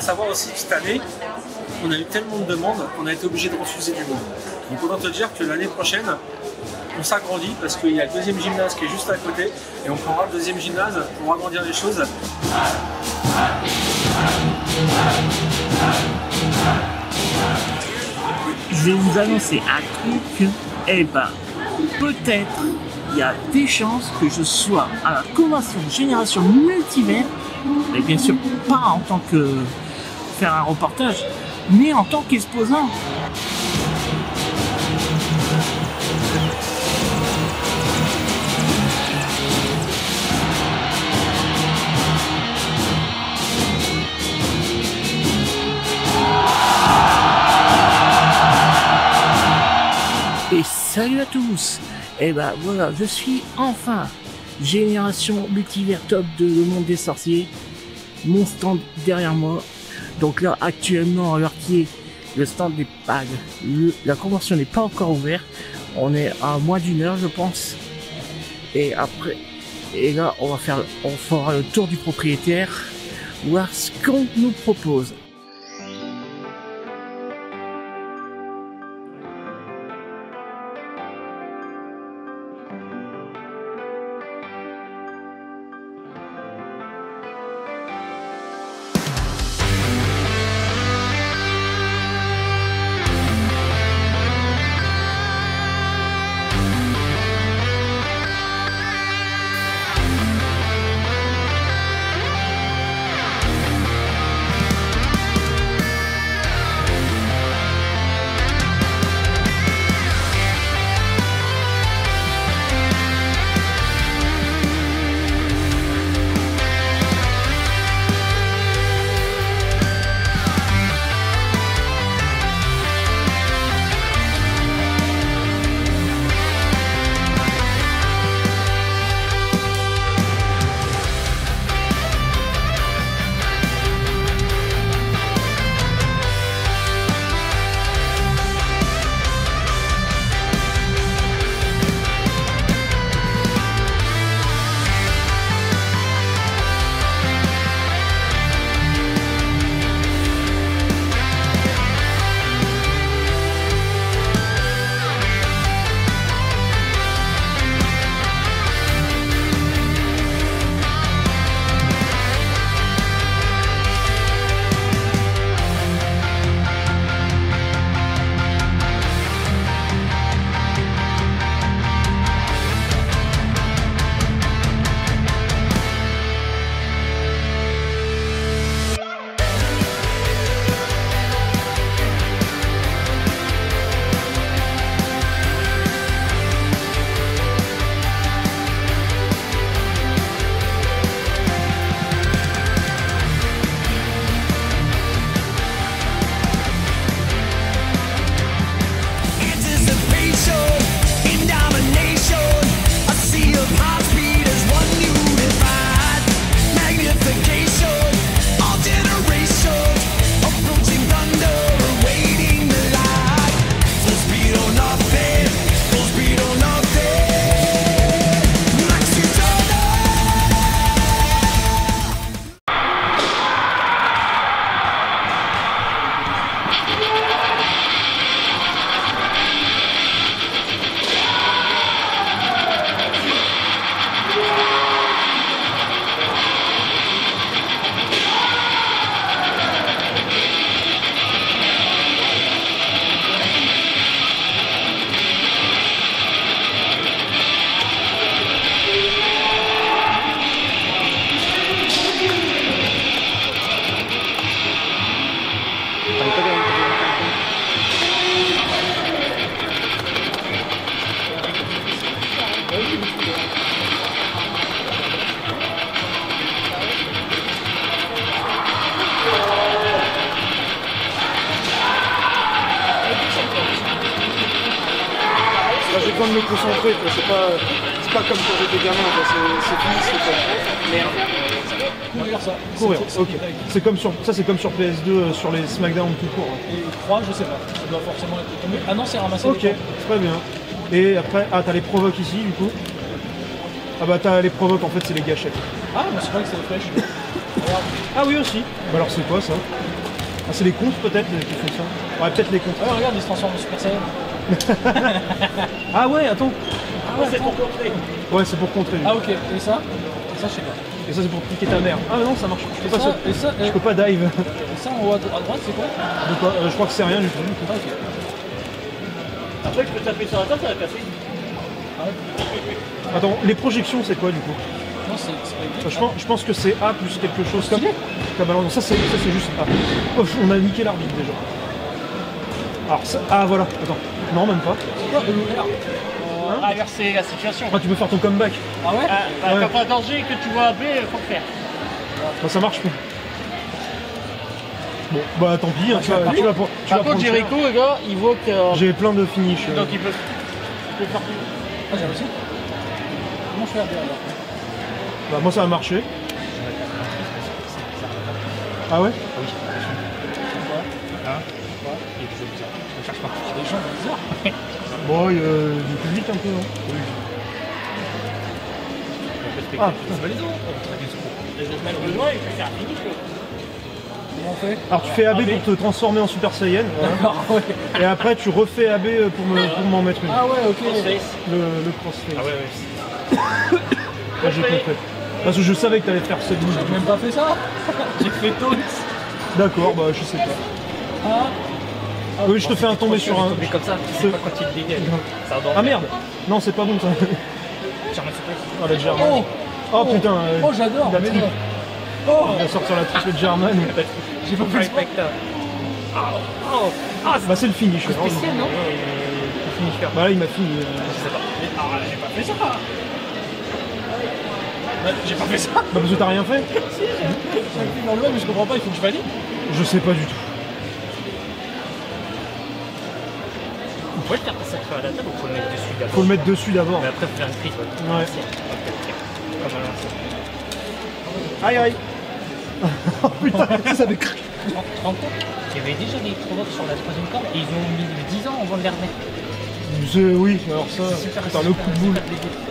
savoir aussi que cette année, on a eu tellement de demandes qu'on a été obligé de refuser du monde. Donc autant te dire que l'année prochaine, on s'agrandit parce qu'il y a le deuxième gymnase qui est juste à côté et on prendra le deuxième gymnase pour agrandir les choses. Je vais vous annoncer un truc, eh ben, peut-être il y a des chances que je sois à la convention Génération Multivers, et bien sûr pas en tant que faire un reportage, mais en tant qu'exposant. Et salut à tous. Et ben voilà, je suis enfin Génération Multivers Top de Le Monde des Sorciers. Mon stand derrière moi. Donc là, actuellement, à l'heure qui est, le stand n'est pas... la convention n'est pas encore ouverte. On est à moins d'une heure, je pense. Et après... Et là, on fera le tour du propriétaire. Voir ce qu'on nous propose. J'ai besoin de me concentrer, c'est pas comme quand j'étais gamin, c'est fini, On va faire ça. courir, ok. C'est comme sur PS2, sur les Smackdown tout court. Et 3, je sais pas. Ça doit forcément être tombé. Ah non, c'est ramassé. Ok, très bien. Et après, ah t'as les provoques ici du coup. Ah bah t'as les provoques, en fait c'est les gâchettes. Ah, mais c'est vrai que c'est les flèches. Ah oui aussi. Bah alors c'est quoi ça? Ah c'est les comptes peut-être qui font ça. Ouais peut-être les comptes. Ouais, regarde, il se transforme en Super Saiyan. Ah ouais attends. Ah ouais, c'est pour contrer. Ouais c'est pour contrer. Ah ok, et ça? Et ça, je sais pas. Et ça c'est pour piquer ta mère. Ah non ça marche. Je peux pas, et ça, je peux pas dive. Et ça en haut à droite, c'est quoi? De quoi je crois que c'est rien du tout. Ah ok. Après, tu peux taper sur la table, ça va casser. Ah ouais. Attends, les projections c'est quoi du coup? Non, Je pense que c'est A plus quelque chose comme ballon. Ça c'est juste A. Oh, on a niqué l'arbitre déjà. Alors ça... Ah voilà, attends. Non même pas. C'est quoi l'ouvert? Inverser la situation. Ah tu peux faire ton comeback. Ah ouais? Bah, Ouais. quand t'as un danger et que tu vois B, faut le faire. Bah ça marche pas. Bon bah tant pis, hein, tu vas Par prendre contre, cher. Jericho, les gars, il voit que. J'ai plein de finish. Donc il peut faire plus. Ah j'ai réussi. Comment je fais AB alors? Bah moi ça a marché. Ah ouais? Des gens bizarres. Bon du public un peu non? Ah putain. Les autres mettent besoin, il peut faire un finish. Comment on fait? Alors tu fais AB pour te transformer en Super Saiyan. Voilà. D'accord, ouais. Et après tu refais AB pour m'en mettre une. Ah ouais, ok. Le crossface. Ah ouais. Là j'ai compris. Parce que je savais que t'allais faire cette move. J'ai même pas fait ça. J'ai fait tout. D'accord, bah je sais pas. Ah. Oui, je te fais un tomber sur un. Mais comme ça, tu sais pas quand il te dégage. Ça Ah merde! Non, c'est pas bon ça. Oh la German. Oh. Oh putain. Oh j'adore. la triple. Oh. Il va sortir la triple German. J'ai pas fait exprès. Bah c'est le finish. Spécial, non? Bah là il m'a fini. J'ai pas fait ça. J'ai pas fait ça. Bah parce que t'as rien fait? J'appuie dans le même, mais je comprends pas, il faut que je valide. Je sais pas du tout. On pourrait le faire passer à la table ou faut le mettre dessus d'abord? Faut le mettre dessus d'abord. Mais après, faut faire une prise. Ouais. Comme à l'ancienne. Aïe aïe. Oh putain, ça avait craqué. Tu te rends compte qu'il y avait déjà des provoques sur la troisième corde et ils ont mis 10 ans avant de les remettre. Oui, alors ça, putain, le coup de boule,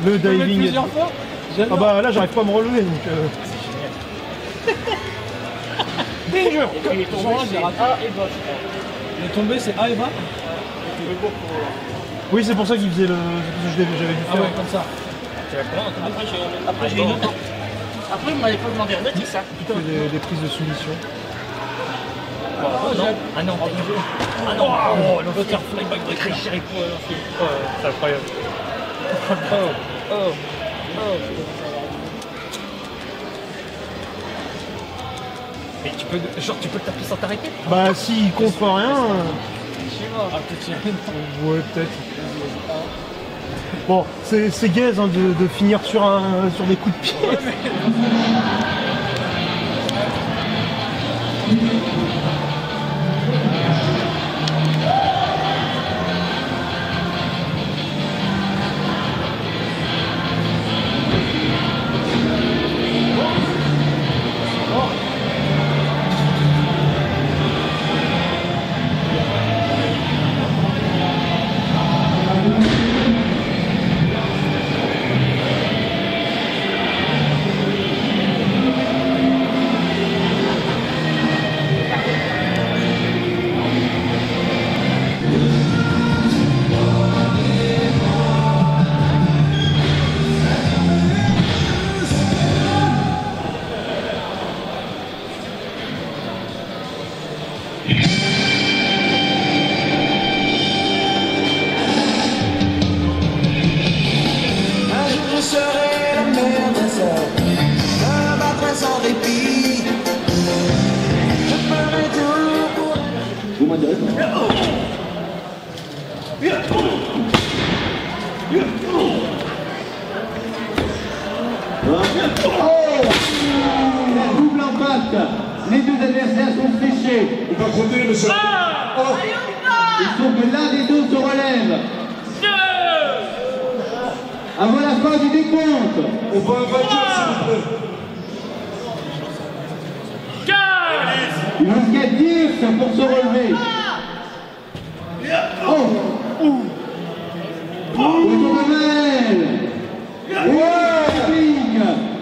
le Je peux le mettre diving. plusieurs fois. Ah J'adore. bah là j'arrive pas à me relever donc. Danger. Et puis il est tombé, Genre, j'ai c'est raté. A et bas, je crois. Il est tombé, c'est A et bas. Oui c'est pour ça qu'il faisait le. C'est parce que j'avais dû Ah faire. ouais, comme ça. Après, j'ai une autre. Après, vous m'avez pas demandé un autre, c'est ça. Putain, des prises de soumission. Oh non. Ah non. Ah non. Oh, le butterfly backbreaker. C'est incroyable. Mais tu peux, genre, tu peux le taper sans t'arrêter? Bah s'il contre rien. Ah, peut-être qu'il y a une- Ouais peut-être. Bon, c'est gaze hein, de finir sur des coups de pied. Un jour je serai la mère d'un sort, je me battrai sans répit. Je ferai tout pour La double impact. Les deux adversaires sont fléchés. Il va compter, monsieur. Oh. Il faut que l'un des deux se relève. Avant la fin du décompte. On va un vainqueur, s'il vous plaît. Il reste qu'à 10 pour se relever. Oh. Autour de Mel. Ouais,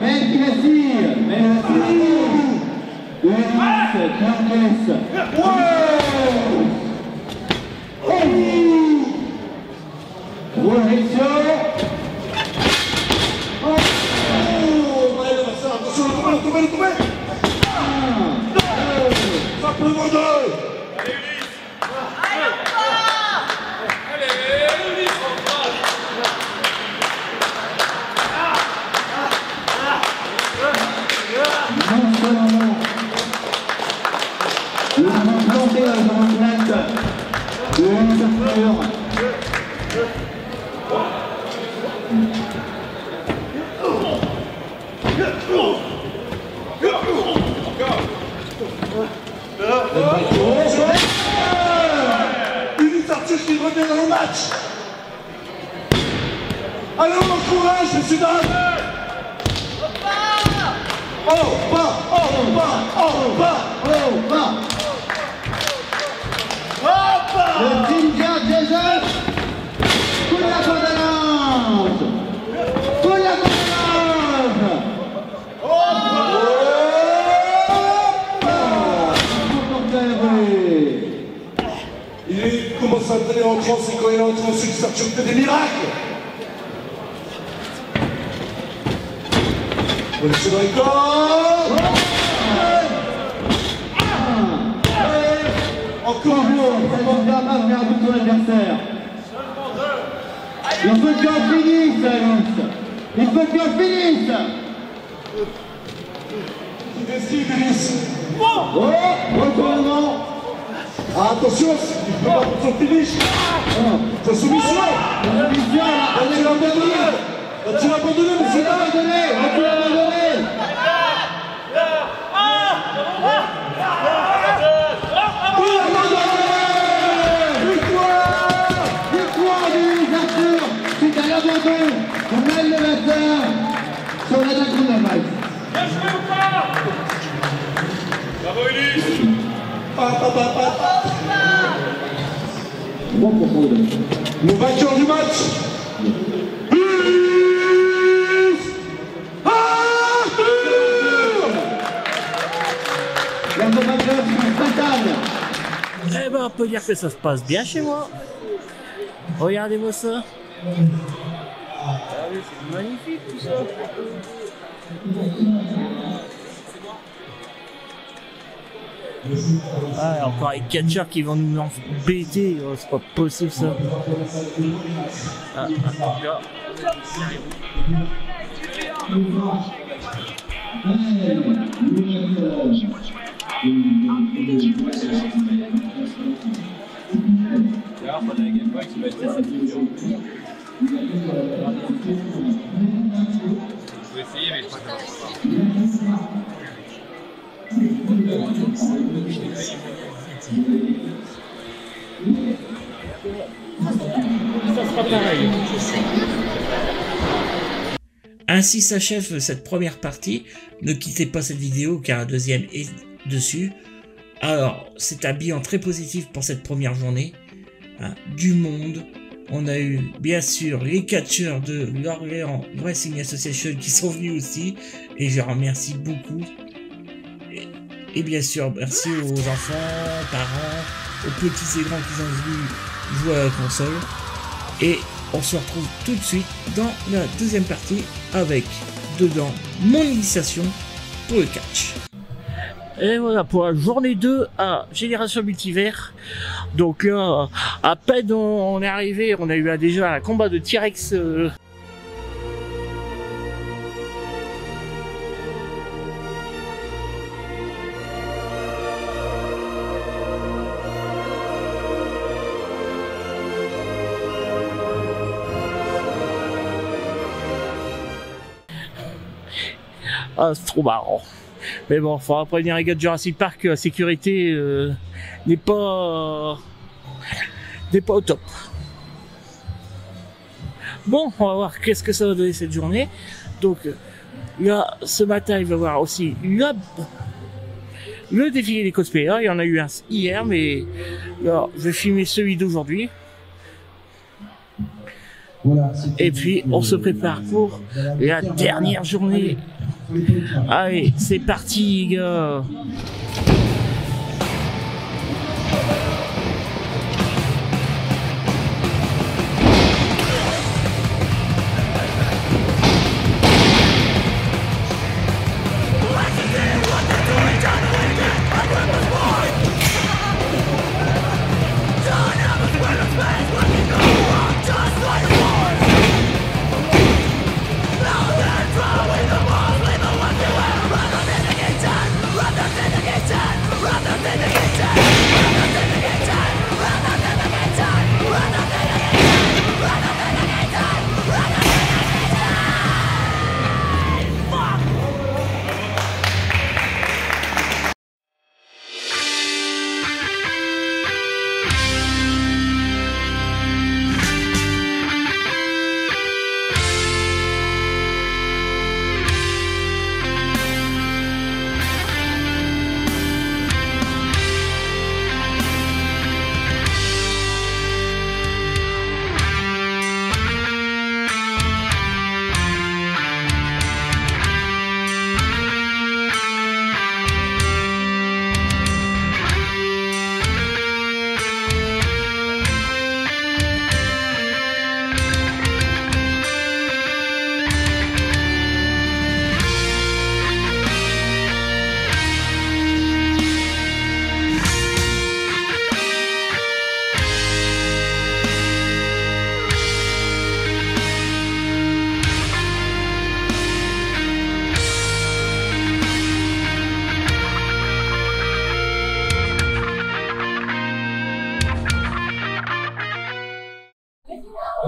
Mel qui vacille. Mel vacille. qui encaisse. Projection. Attention, le tombé. Ça peut vendre. Non seulement nous avons planté la grande plate de l'ouverture. Ulysse Artus qui revient dans le match. Allez, on encourage, messieurs dames. Oh, bas. Le Ginger Jesus. Pour la condamnance. Il commence à entraîner en transe et quand il est en transe, il sort fait des miracles. C'est dans les corps. Encore ça ne va pas faire bout son adversaire. Il faut qu'il en finisse, Alice. Il faut qu'il en finisse. Il décide, Ulysse. Retournement. Attention, il peut pas pour son finish. Sa soumission. Tu l'as abandonné, monsieur. Tu l'as abandonné. Victoire du Arthur. C'est à l'abandon. On mène le matin sur l'attaque de la balle. Bravo, Ulysse. Bon pour Paul. Le vainqueur du match. La vainqueur fatale. Eh ben, on peut dire que ça se passe bien chez moi. Regardez-moi ça. C'est magnifique tout ça. Ah, encore les catcheurs qui vont nous embêter. Oh, c'est pas possible ça. Ah, là. Ça sera pareil. Ainsi s'achève cette première partie. Ne quittez pas cette vidéo car la deuxième est dessus. Alors, c'est un bilan très positif pour cette première journée. Hein, du monde. On a eu bien sûr les catcheurs de l'Orléans Wrestling Association qui sont venus aussi. Et je remercie beaucoup. Et bien sûr, merci aux enfants, parents, aux petits et grands qui ont voulu jouer à la console. Et on se retrouve tout de suite dans la deuxième partie avec dedans mon initiation pour le catch. Et voilà pour la journée 2 à Génération Multivers. Donc là, à peine on est arrivé, on a eu déjà un combat de T-Rex. Ah, c'est trop marrant. Mais bon, il faudra prévenir les gars de Jurassic Park que la sécurité n'est pas au top. Bon, on va voir qu'est-ce que ça va donner cette journée. Donc là, ce matin, il va y avoir aussi le défilé des cosplayers. Il y en a eu un hier, mais là, je vais filmer celui d'aujourd'hui. Et puis, on se prépare pour la dernière journée. Allez, c'est parti, les gars.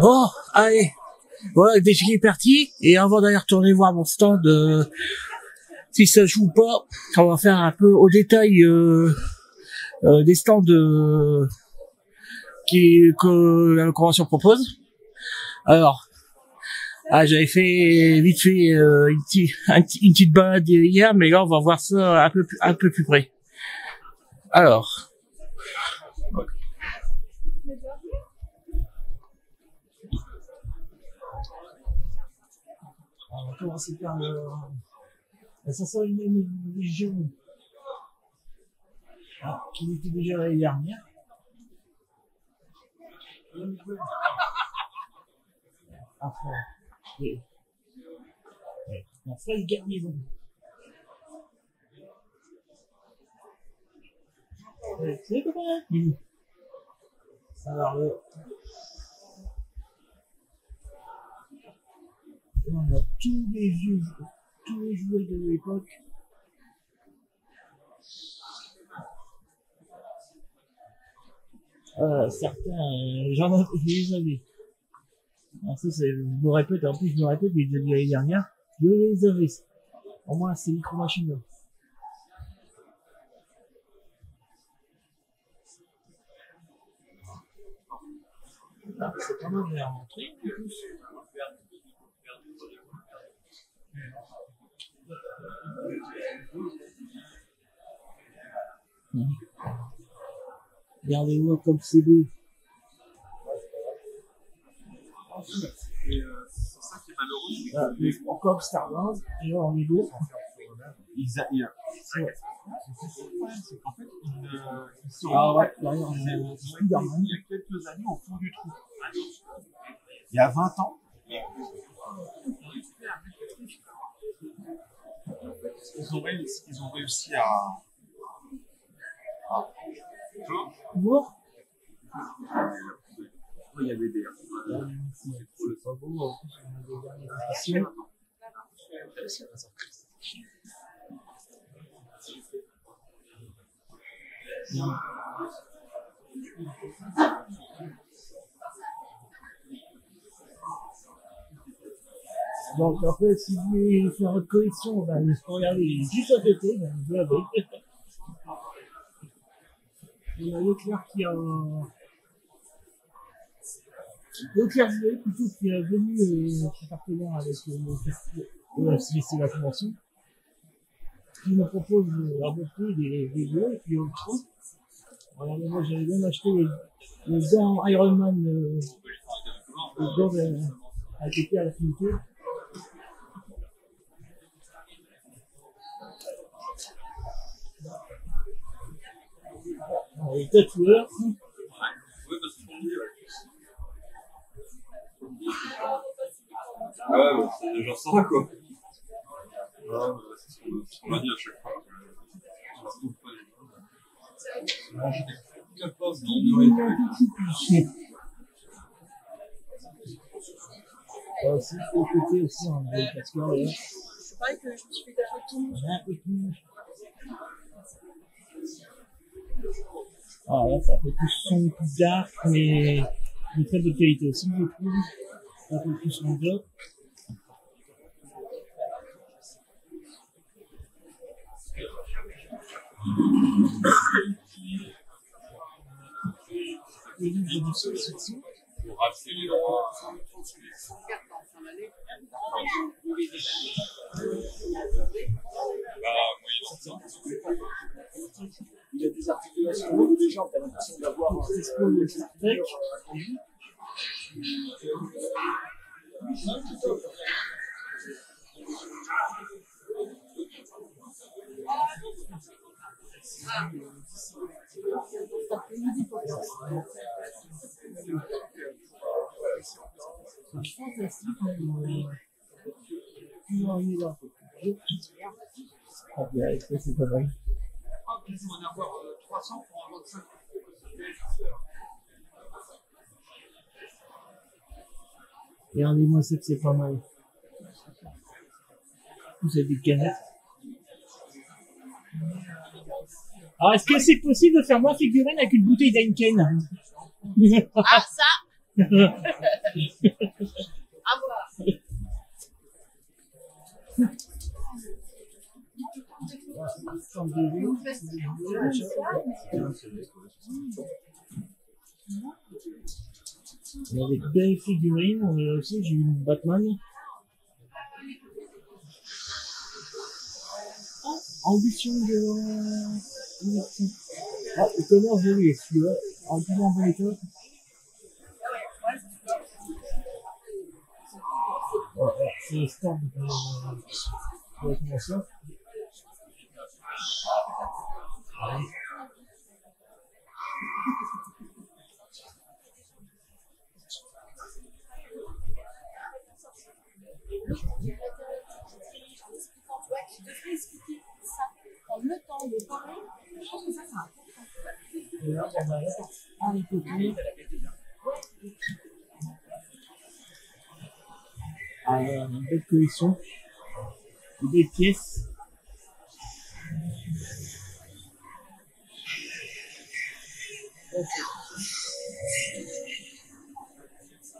Bon, allez. Voilà, le défi est parti. Et avant d'aller retourner voir mon stand, si ça joue pas, on va faire un peu au détail des stands que la convention propose. Alors, j'avais fait vite fait une petite balade hier, mais là on va voir ça un peu plus près. Alors. On va commencer par la 501e Légion, qui était déjà l'année dernière. Enfin, la fraise garnison. C'est pas mal. Alors, on a tous les jouets de l'époque. Certains, je les avais. Alors ça, je me répète, en plus je me répète, j'ai déjà dit l'année dernière, je les avais. Au moins, c'est Micro Machine. Ah, c'est pas mal de les remontrer, en plus. Regardez-moi comme c'est beau. C'est ça qui est malheureux. Encore Star Wars, et là on est beau. En fait, Ah ouais, il y a quelques années au fond du trou. Il y a 20 ans. Ils ont réussi à Voir. il y avait des. C'est pas beau, en plus on a des dernières éditions. Donc après, si vous voulez faire votre collection, ben, il faut regarder juste à côté, ben, vous l'avez. Il y a Leclerc qui a... Leclerc plutôt qui est venu partenaire avec c'est la convention, qui me propose un peu plus des jeux, et puis autre chose. Regardez, moi j'avais même acheté le gant Iron Man, le gant a été à l'affinité. Les tatoueurs. Ah ouais, c'est déjà ça quoi. Ah, c'est ce qu'on m'a dit à chaque fois. Je trouve pas les aussi, au côté aussi, on a les tatoueurs. C'est pareil que je me suis fait tatouer tout le monde. Un peu plus. Ah là, ça fait plus son, plus dark, mais de très bonne qualité aussi, je trouve. Un peu plus manga. Les livres du sol, c'est ça. Pour racheter les droits. Il y a des articulations au niveau des jambes, t'as l'impression d'avoir un espoir de Star Trek. C'est fantastique, mais on y va. Ah bien, ça c'est pas vrai. Il faut en avoir 300 pour en vendre 5. Regardez-moi ça que c'est pas mal. Vous avez des canettes. Alors, est-ce que c'est possible de faire moins figurine avec une bouteille d'Heineken? Ah, ça Avec belle figurine, aussi j'ai eu Batman. Ambition de... Ah, le Connor, je l'ai, celui-là. En plus en bon état. Voilà, c'est le stand de la convention. Tu devrais expliquer ça en le temps de parler. Je pense que ça, c'est important. Et là, on a Harry Potter. Une belle collection. Des pièces.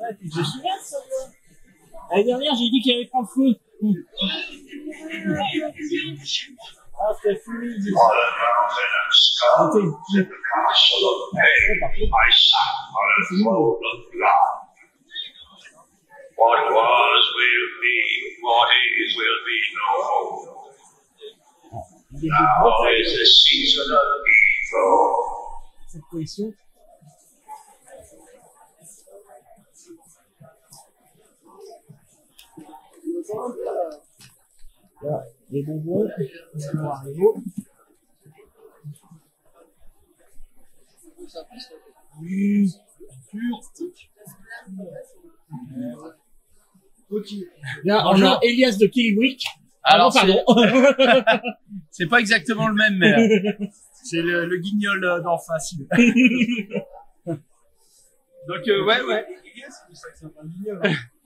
Ah, tu te souviens de ça? L'année dernière, j'ai dit qu'il allait prendre feu. Ah, c'était fumé. What was will be, what is will be no more. Now is the season of evil. Cette collection. Voilà, les bonbons, c'est noir et beau. Oui, là, on a Elias de Killywick. Alors, pardon. C'est pas exactement le même, mais c'est le guignol d'en face. Donc, ouais.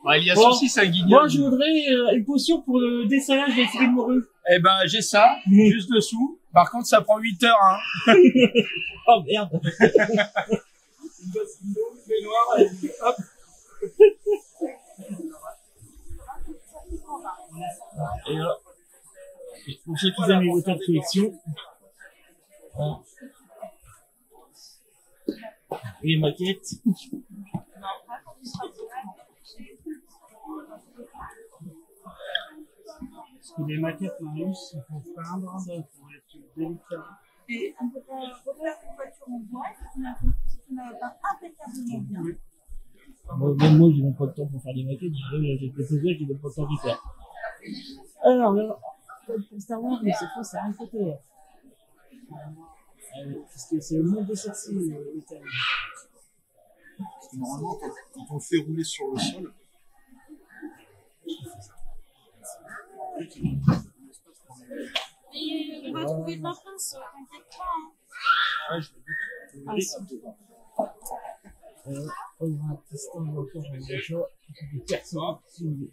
Ouais, Elias aussi, c'est un guignol. Moi, je voudrais une potion pour le dessalage des fruits de morue. Eh ben, j'ai ça, juste dessous. Par contre, ça prend 8 heures, hein. Oh, merde. Une bosse d'eau, baignoire, et hop. Et là, pour ceux qui aiment les auteurs de collection, voilà. Et les maquettes. Parce que les maquettes, Marius, il faut peindre pour être délicat. Et on peut pas refaire une voiture en bois, on a pas impeccablement bien. Même moi, je n'ai pas de temps pour faire des maquettes, j'ai des choses qui n'ont pas le temps d'y faire. Alors, là, pour Star Wars, mais cette fois, c'est Harry Potter. Parce que c'est le monde des sorciers, le thème. Parce que normalement, quand on le fait rouler sur le sol, Et on va trouver de la place, t'inquiète pas. Hein. ouais, je l'ai vu. Ah, si. On aura un petit stand encore avec des choix, des personnes si vous voulez.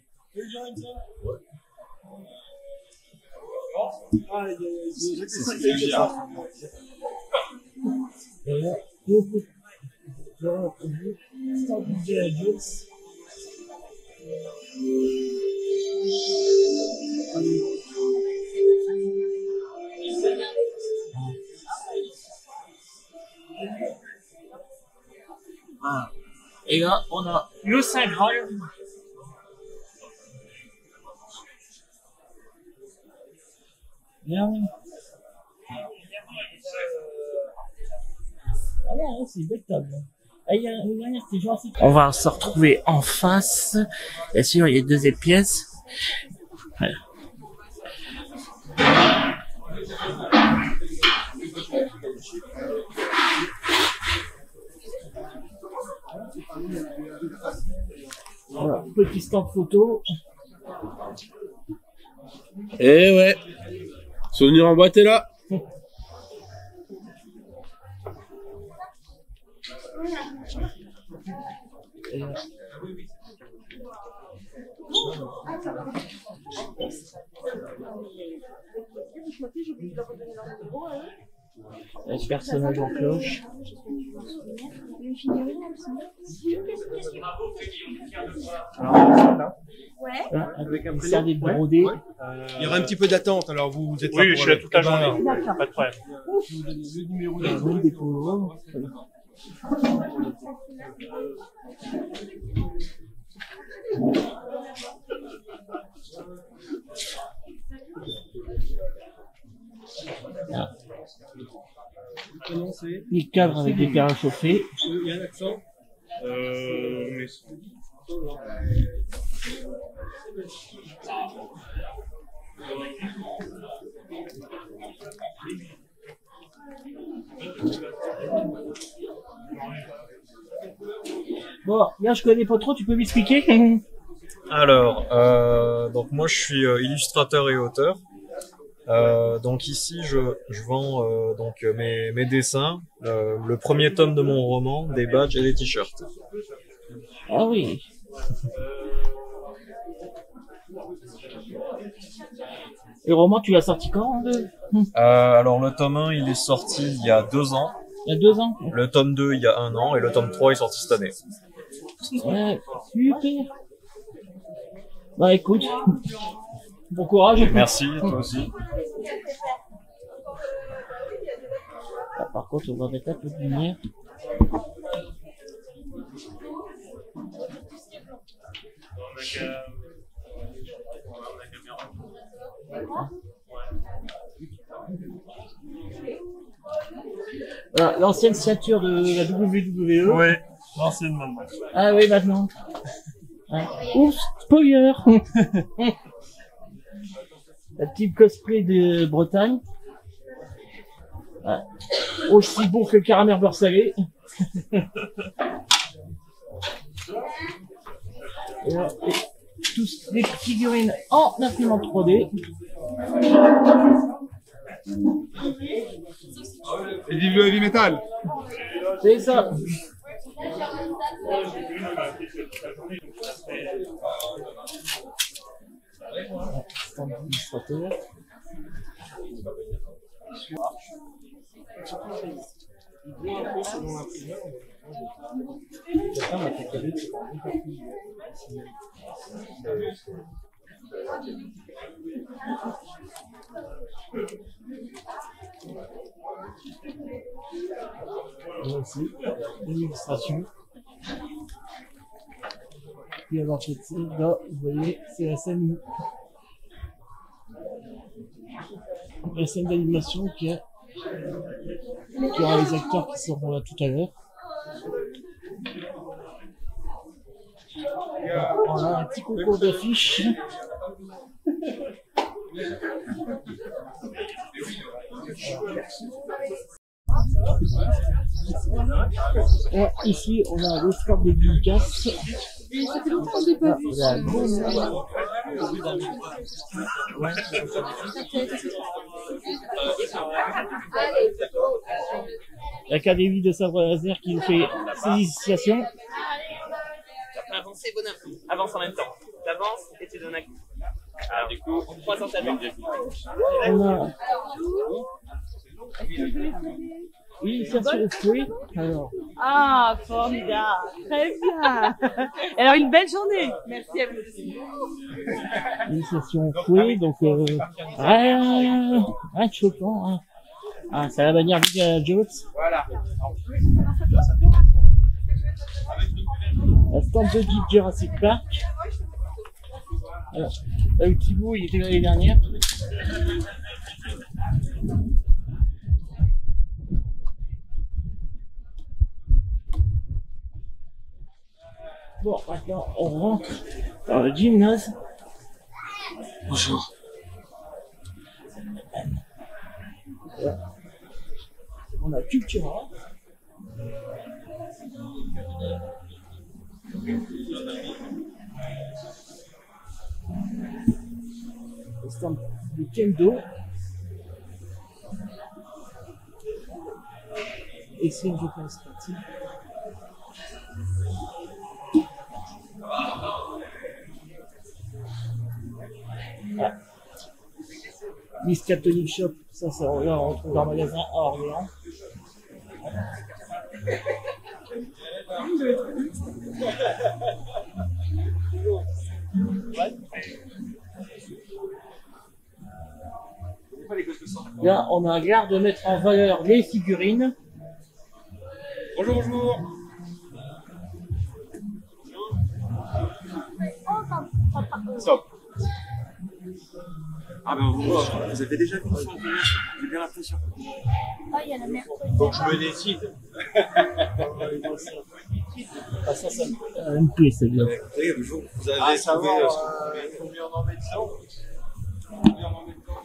Ah, il y a c'est bien. Et là, on va trouver stand Indiana Jones. Ah. Et là, on a le Saint Graal. Merde. Ah non, c'est une belle table. Ah, il y a une dernière, c'est genre... On va se retrouver en face. Bien sûr, il y a deux pièces. Voilà. Voilà, petit stand photo. Eh ouais. Souvenir en boîte est là. Les personnages en cloche. Ouais. Avec un peu des brodés. Il y aura un petit peu d'attente, alors vous êtes là Oui, pour je suis là toute la journée. D'accord. Pas de problème. le numéro Des pauvres. Ah. Les cadres avec des terrains chauffés. Il y a un accent. Mais... Bon, là je connais pas trop, tu peux m'expliquer? Alors, donc moi je suis illustrateur et auteur. Donc ici je vends donc mes dessins, le premier tome de mon roman, des badges et des t-shirts. Ah oui. Le roman, tu l'as sorti quand? Alors le tome 1 il est sorti il y a 2 ans. Il y a 2 ans. Le tome 2 il y a 1 an et le tome 3 est sorti cette année. Ouais, super. Bah écoute, bon courage. Merci, toi aussi. Ah, par contre, on va mettre un peu de lumière. Voilà, l'ancienne ceinture de la WWE. Oui, l'ancienne maintenant. Ah oui, maintenant. Ah. Oups, spoiler. La petite cosplay de Bretagne. Ah. Aussi bon que le caramel beurre salé. Et là, tous les figurines en imprimante 3D. Et vive le heavy metal. C'est ça. Stand d'illustrateur. Là aussi, une illustration. Et alors cette scène là, vous voyez, c'est la scène d'animation qui aura les acteurs qui seront là tout à l'heure. Voilà, un petit concours d'affiches. Et ici, on a le score des dédicaces. Ça fait longtemps que je l'ai pas vu. La l'Académie de sabre laser qui nous fait ses initiations. Avancer, bonhomme. Avance en même temps. T'avances et tu donnes un coup. Alors du coup, 350. On a initiation au fouet. Alors. Ah, formidable. Très bien. Alors, une belle journée. Merci à vous aussi. Initiation au fouet, donc rien de choquant. Hein. Ah, c'est la bannière Big Jones. Voilà. La stand de Jeep Jurassic Park. Alors, là où Thibaut il était l'année dernière. Bon, maintenant on rentre dans le gymnase. Bonjour. Voilà. On a Cultura. Le stand de Kendo. Et c'est une réponse sportive. Ah. Miss Catholic Shop, ça là on retrouve dans le magasin à Orléans. Là, on a l'air de mettre en valeur les figurines. Bonjour, bonjour. Stop. Ah ben vous avez déjà vu ça, j'ai bien l'impression. Ah, il y a la mer. Donc je me décide. Ah, ça, MP, c'est bien. Oui, vous avez trouvé combien on en met dedans? Combien on en met dedans?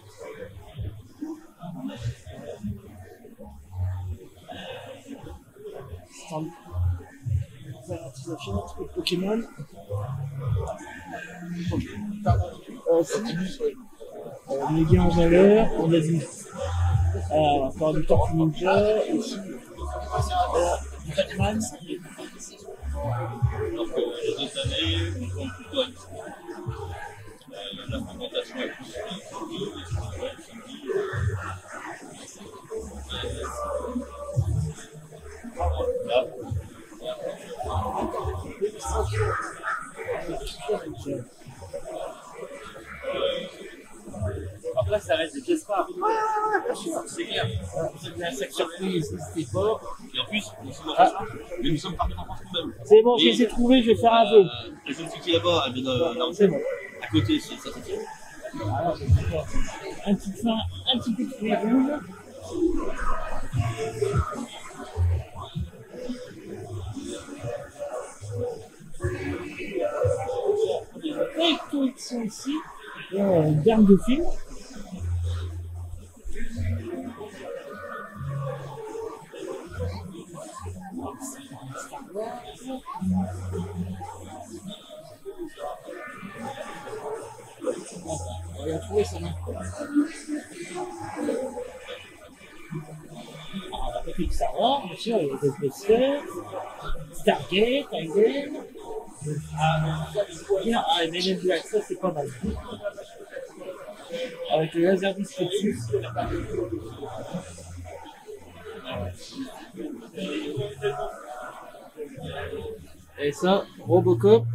Pokémon. On est bien en valeur, on a vu encore du Tortue Ninja, ici, du Batman. Alors que les autres années, on compte plutôt avec la fréquentation est plus Après, ça reste des pièces rares. C'est clair. C'est bien sac surprise, n'hésitez pas. Et en plus, mais nous sommes partis en France quand même. C'est bon, je les ai trouvés, je vais faire un vœu. La jeune fille qui est là-bas, elle vient c'est bon. à côté, c'est ça s'attire. Alors, je vais faire un petit fin, un petit peu de fruits rouges. Et collection ici, une gamme de films. On va trouver ça maintenant. On a fait Star Wars, bien sûr, il y a des Ghostbusters, Stargate, Alien. Ah, et Men in Black, ça c'est pas mal. Avec le Laserdisc dessus. Et ça, Robocop.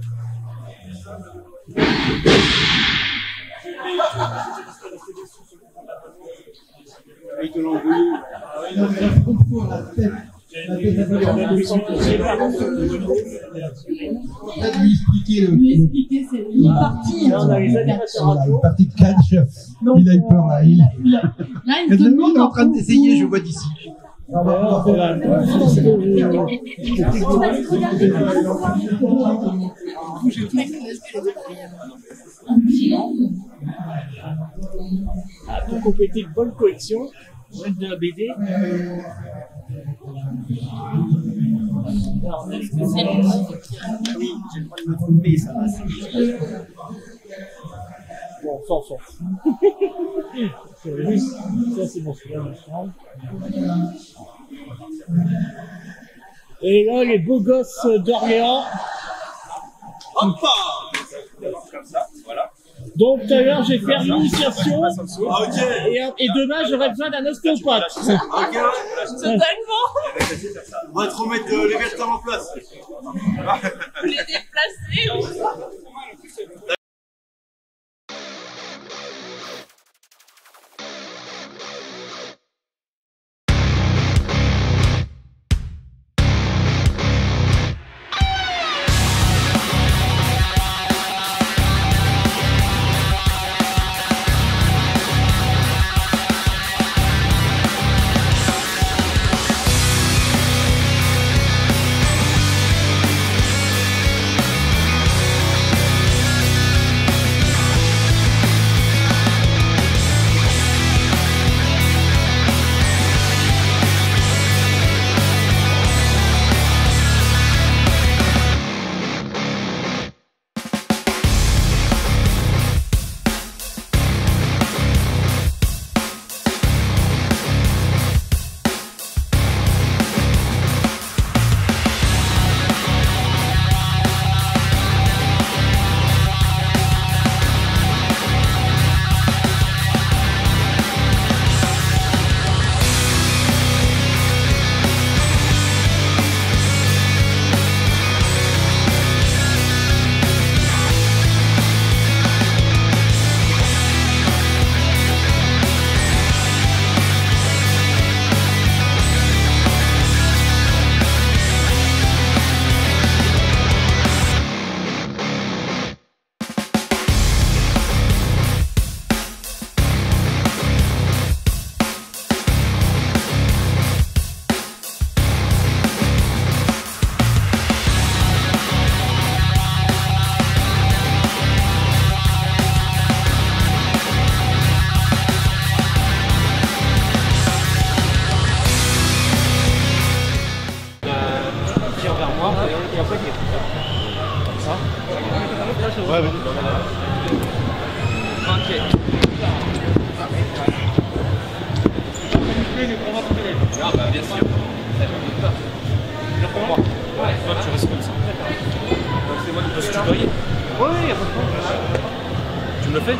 Ils te l'ont envoyé. Lui expliquer, c'est une partie. Une partie de catch. Il a eu peur là. Là, il te demande. Il est en train d'essayer, je vois d'ici. Pour compléter une bonne collection, on va mettre de la BD. Alors, on a les spécialistes. Oui, j'ai le droit de me tromper, ça va. Bon, ça, on s'en fout. Ça, c'est bon, celui-là, et là, les beaux gosses d'Orléans. Hop! Comme ça, voilà. Donc tout à l'heure j'ai fait l'initiation Ok. et demain j'aurai besoin d'un ostéopathe. Ok. Totalement. On va te remettre les vertèbres en place. Les déplacer. Bien sûr. Je reprends. Ouais, toi, tu restes comme ça. C'est moi qui peux se tutoyer. Oui, il n'y a pas de problème. Tu me le fais? Ok,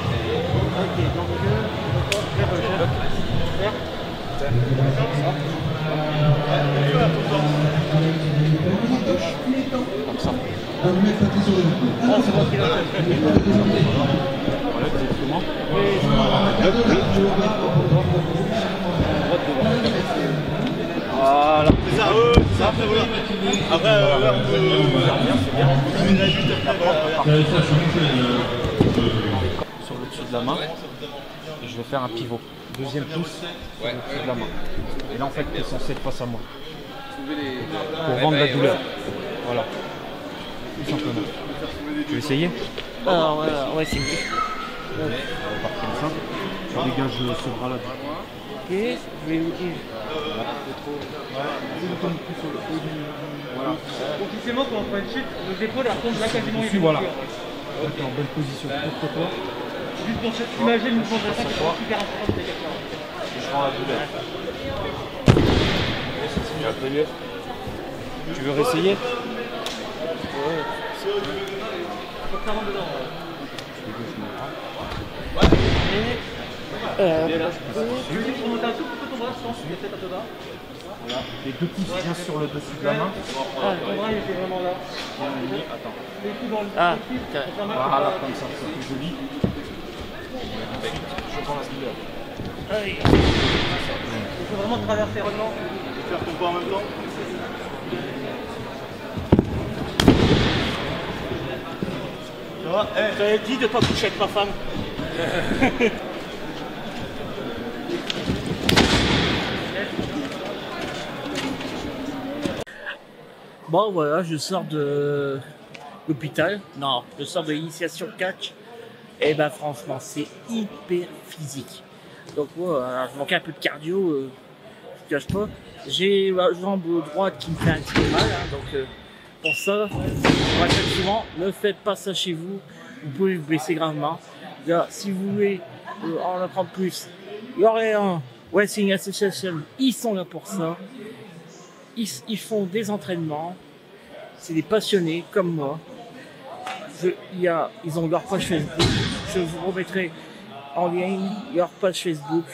donc comme ça. Ah, c'est moi qui l'ai fait. Voilà, vous êtes comment? Voilà. C'est ça, ça après voilà. Après, là, on peut. Sur le dessus de la main, et je vais faire un pivot. Deuxième pouce sur le dessus de la main. Et là, en fait, tu es censé être face à moi. Pour vendre la douleur. Voilà. Tout simplement. Tu veux essayer? Alors, on va essayer. On va partir comme ça. Tu dégages ce bras-là. Ok, je vais vous dire. Voilà. Officiellement, quand on fait une chute, nos épaules racontent là quasiment une voilà. Ok, en bonne position. Contre-toi. Juste pour s'imaginer le mouvement de la tête, c'est super important de dégager. Je rends la douleur. C'est un peu mieux. Tu veux réessayer? Ouais. Faut que ça rentre dedans. Je vais juste remonter un tout petit peu ton bras, je pense, il est peut-être un peu bas. Voilà. Les deux pouces bien sur le dessus de la main. Ah, ton bras il était vraiment là. Attends. Les coups dans le Ah, voilà, comme ça, c'est plus joli. Je prends la douleur. Il faut vraiment traverser vraiment. Faire ton pas en même temps. Ça va? J'avais dit de ne pas coucher avec ma femme. Bon, voilà, je sors de l'hôpital. Non, je sors de l'initiation catch. Et ben, franchement, c'est hyper physique. Donc, voilà, je manquais un peu de cardio, je ne cache pas. J'ai la jambe droite qui me fait un petit peu mal. Hein, donc, pour ça, je répète souvent, ne faites pas ça chez vous. Vous pouvez vous blesser gravement. Là, si vous voulez en apprendre plus, L'Orient Wrestling Association, ils sont là pour ça. Ils font des entraînements. C'est des passionnés comme moi. Ils ont leur page Facebook. Je vous remettrai en lien leur page Facebook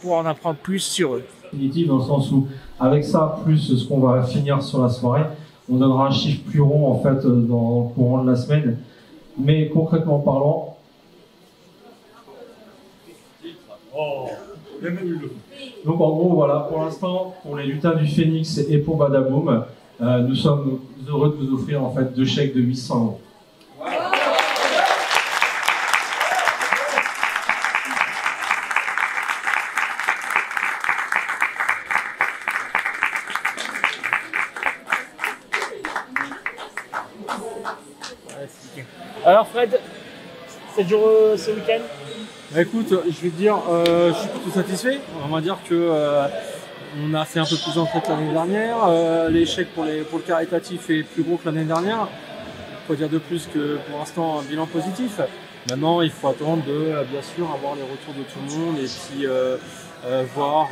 pour en apprendre plus sur eux. Définitive dans le sens où, avec ça, plus ce qu'on va finir sur la soirée, on donnera un chiffre plus rond en fait dans le courant de la semaine. Mais concrètement parlant, donc en gros voilà, pour l'instant, pour les lutins du Phoenix et pour Badaboom, nous sommes heureux de vous offrir en fait 2 chèques de 800 €. Alors Fred, c'est ce week-end? Bah écoute, je vais te dire, je suis plutôt satisfait. On va dire que on a fait un peu plus d'entrées que l'année dernière. L'échec pour le caritatif est plus gros que l'année dernière. Il faut dire de plus que pour l'instant un bilan positif. Maintenant, il faut attendre de bien sûr avoir les retours de tout le monde et puis voir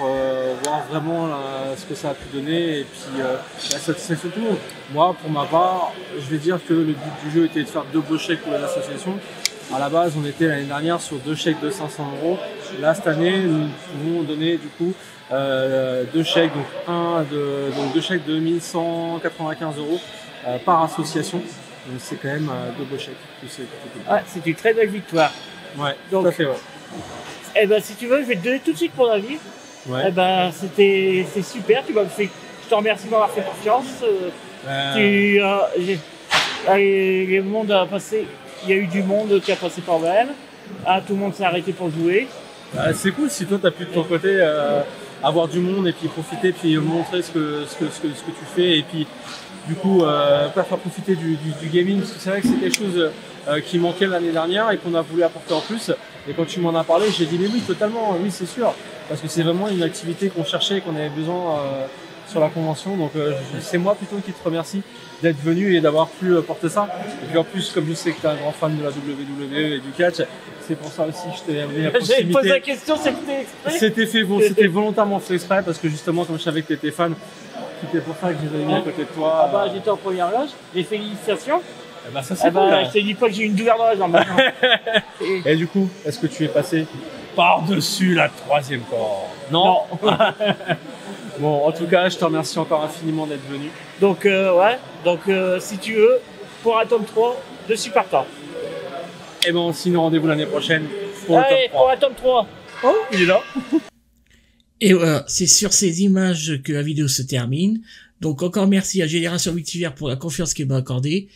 vraiment ce que ça a pu donner et puis la satisfaction de tout le monde. Moi, pour ma part, je vais dire que le but du jeu était de faire 2 beaux chèques pour les associations. À la base, on était l'année dernière sur 2 chèques de 500 €. Là, cette année, nous pouvons donner du coup 2 chèques, donc 2 chèques de 1195 € par association. Donc c'est quand même 2 beaux chèques. Ah, c'est une très belle victoire. Ouais, donc, tout à fait, ouais. Eh ben, si tu veux, je vais te donner tout de suite mon avis. Ouais. Eh ben, c'est super. Tu m'as fait. Je te remercie de m'avoir fait confiance. Le monde a passé. Il y a eu du monde qui a passé par là. Ah, tout le monde s'est arrêté pour jouer. C'est cool si toi tu as pu de ton côté avoir du monde et puis profiter puis montrer ce que tu fais et puis du coup pas faire profiter du gaming parce que c'est vrai que c'est quelque chose qui manquait l'année dernière et qu'on a voulu apporter en plus. Et quand tu m'en as parlé, j'ai dit mais oui totalement, oui c'est sûr parce que c'est vraiment une activité qu'on cherchait et qu'on avait besoin sur la convention. Donc c'est moi plutôt qui te remercie d'être venu et d'avoir pu porter ça. Et puis en plus, comme je sais que tu es un grand fan de la WWE et du catch, c'est pour ça aussi que je t'ai amené à proximité. J'ai posé la question, c'était exprès. C'était volontairement fait exprès parce que justement, comme je savais que tu étais fan, c'était pour ça que je les ai mis à côté de toi. Ah bah j'étais en première loge, les félicitations. Eh bah ça c'est cool. Je t'ai dit pas que j'ai une douleur dans la jambe maintenant. Et du coup, est-ce que tu es passé par-dessus la 3e corde? Non. Bon, en tout cas, je te remercie encore infiniment d'être venu. Donc si tu veux, pour un tome 3, je suis partant. Et bon, sinon rendez-vous l'année prochaine pour le Allez, tome 3. pour un tome 3. Oh, il est là. Et voilà, c'est sur ces images que la vidéo se termine. Donc encore merci à Génération Multivers pour la confiance qu'elle m'a accordée.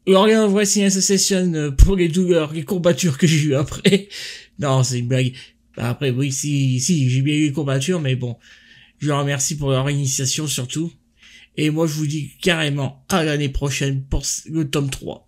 L'Orient Wrestling Association pour les douleurs, les courbatures que j'ai eues après. Non, c'est une blague. Bah, après, oui, si, j'ai bien eu les courbatures, mais bon. Je leur remercie pour leur initiation surtout. Et moi, je vous dis carrément à l'année prochaine pour le tome 3.